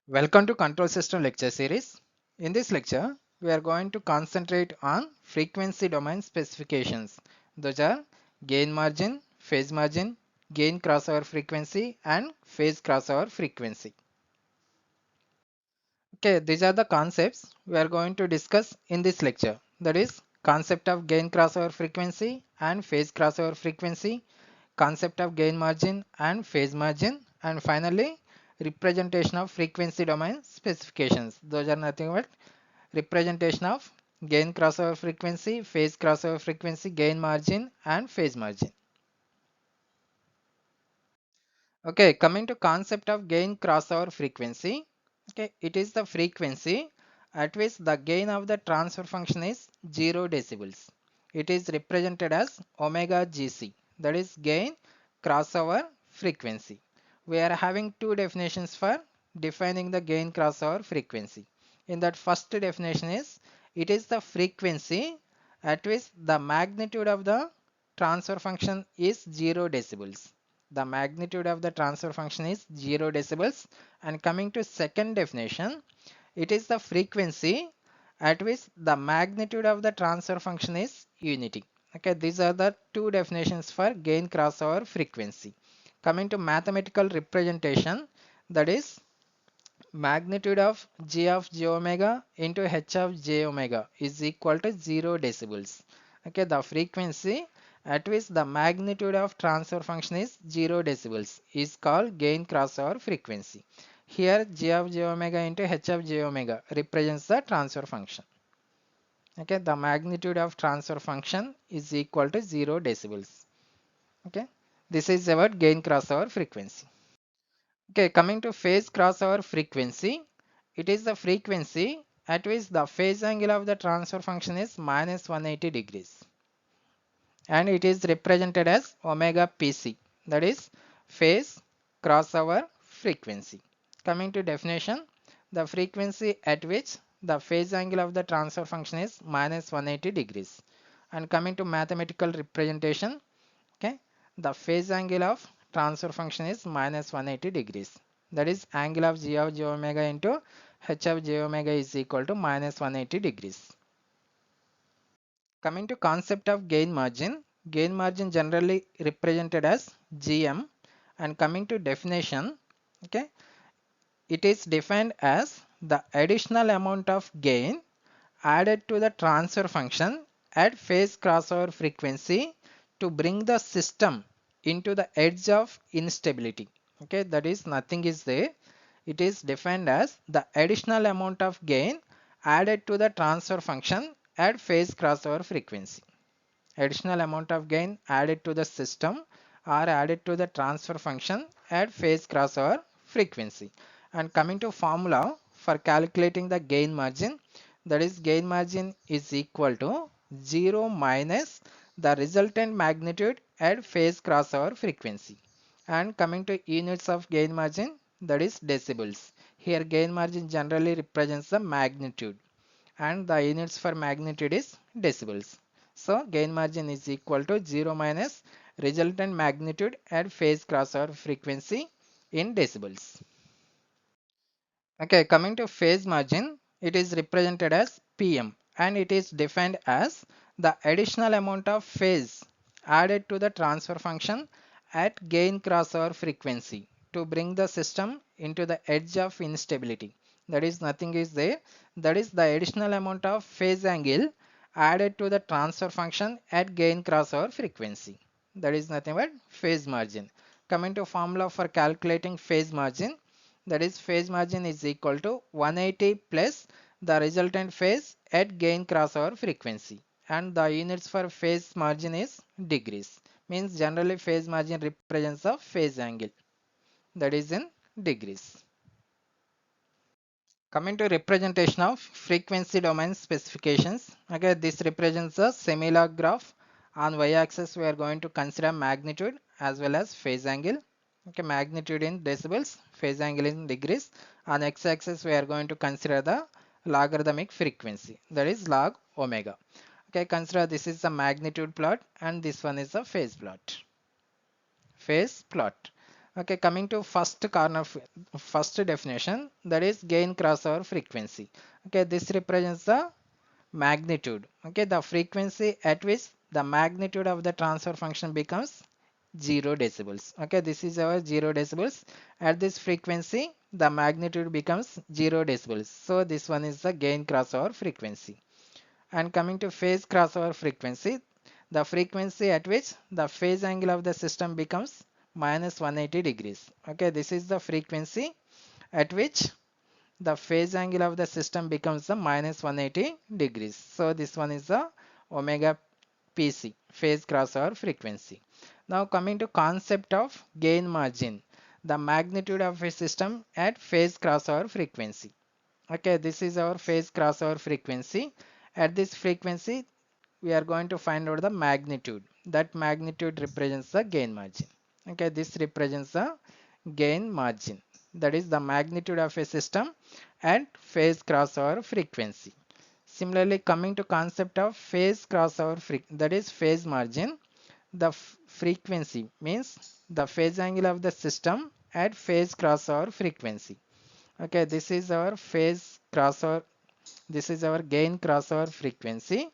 Welcome to Control System lecture series. In this lecture, we are going to concentrate on frequency domain specifications. Those are gain margin, gain crossover frequency, and phase crossover frequency. Okay, these are the concepts we are going to discuss in this lecture. That is concept of gain crossover frequency and phase crossover frequency, concept of gain margin and phase margin, and finally representation of frequency domain specifications. Those are nothing but representation of gain crossover frequency, phase crossover frequency, gain margin and phase margin. Okay, coming to concept of gain crossover frequency. Okay, it is the frequency at which the gain of the transfer function is 0 decibels. It is represented as omega GC, that is gain crossover frequency. We are having two definitions for defining the gain crossover frequency. In that first definition is it is the frequency at which the magnitude of the transfer function is 0 decibels. The magnitude of the transfer function is 0 decibels. And coming to second definition, it is the frequency at which the magnitude of the transfer function is unity. Okay, these are the two definitions for gain crossover frequency. Coming to mathematical representation, that is magnitude of g of j omega into h of j omega is equal to 0 decibels. Okay, the frequency at which the magnitude of transfer function is 0 decibels is called gain crossover frequency. Here g of j omega into h of j omega represents the transfer function. Okay, the magnitude of transfer function is equal to 0 decibels. Okay, this is about gain crossover frequency. Okay, coming to phase crossover frequency, it is the frequency at which the phase angle of the transfer function is minus 180 degrees, and it is represented as omega pc, that is phase crossover frequency. Coming to definition, the frequency at which the phase angle of the transfer function is minus 180 degrees. And coming to mathematical representation, okay, the phase angle of transfer function is minus 180 degrees. That is angle of g of j omega into h of j omega is equal to minus 180 degrees. Coming to concept of gain margin generally represented as GM. And coming to definition, okay, it is defined as the additional amount of gain added to the transfer function at phase crossover frequency to bring the system into the edge of instability. Okay, that is nothing is there. It is defined as the additional amount of gain added to the transfer function at phase crossover frequency. Additional amount of gain added to the system or added to the transfer function at phase crossover frequency. And coming to formula for calculating the gain margin, that is gain margin is equal to 0 minus the resultant magnitude at phase crossover frequency. And coming to units of gain margin, that is decibels. Here gain margin generally represents the magnitude, and the units for magnitude is decibels. So gain margin is equal to 0 minus resultant magnitude at phase crossover frequency in decibels. Okay, coming to phase margin, it is represented as PM, and it is defined as the additional amount of phase added to the transfer function at gain crossover frequency to bring the system into the edge of instability. That is nothing is there. That is the additional amount of phase angle added to the transfer function at gain crossover frequency. That is nothing but phase margin. Coming to formula for calculating phase margin, that is phase margin is equal to 180 plus the resultant phase at gain crossover frequency, and the units for phase margin is degrees. Means generally phase margin represents the phase angle, that is in degrees. Coming to representation of frequency domain specifications, okay, this represents a semi-log graph. On y-axis we are going to consider magnitude as well as phase angle. Okay, magnitude in decibels, phase angle in degrees. On x-axis we are going to consider the logarithmic frequency, that is log omega. Okay, consider this is the magnitude plot and this one is the phase plot. Phase plot. Okay, coming to first definition, that is gain crossover frequency. Okay, this represents the magnitude. Okay, the frequency at which the magnitude of the transfer function becomes 0 decibels. Okay, this is our 0 decibels. At this frequency, the magnitude becomes 0 decibels. So this one is the gain crossover frequency. And coming to phase crossover frequency, the frequency at which the phase angle of the system becomes minus 180 degrees. Okay, this is the frequency at which the phase angle of the system becomes the minus 180 degrees. So this one is the omega PC, phase crossover frequency. Now coming to concept of gain margin, the magnitude of a system at phase crossover frequency. Okay, this is our phase crossover frequency. At this frequency, we are going to find out the magnitude. That magnitude represents the gain margin. Okay, this represents the gain margin. That is the magnitude of a system at phase crossover frequency. Similarly, coming to concept of phase crossover that is phase margin, the frequency means the phase angle of the system at phase crossover frequency. Okay, this is our phase crossover. This is our gain crossover frequency.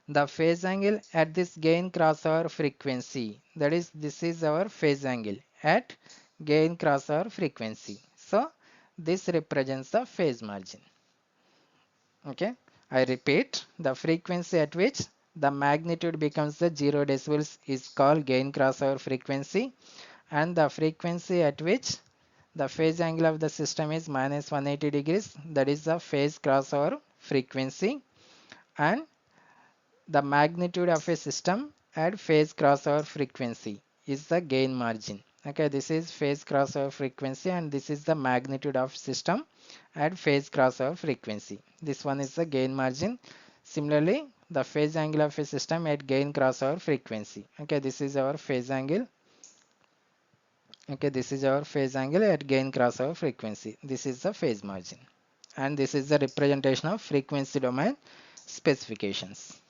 The phase angle at this gain crossover frequency, that is, this is our phase angle at gain crossover frequency. So this represents the phase margin. Okay, I repeat, the frequency at which the magnitude becomes the 0 decibels is called gain crossover frequency, and the frequency at which the phase angle of the system is minus 180 degrees, that is the phase crossover frequency, and the magnitude of a system at phase crossover frequency is the gain margin. Okay, this is phase crossover frequency and this is the magnitude of system at phase crossover frequency. This one is the gain margin. Similarly, the phase angle of a system at gain crossover frequency. Okay, this is our phase angle. Okay, this is our phase angle at gain crossover frequency. This is the phase margin. And this is the representation of frequency domain specifications.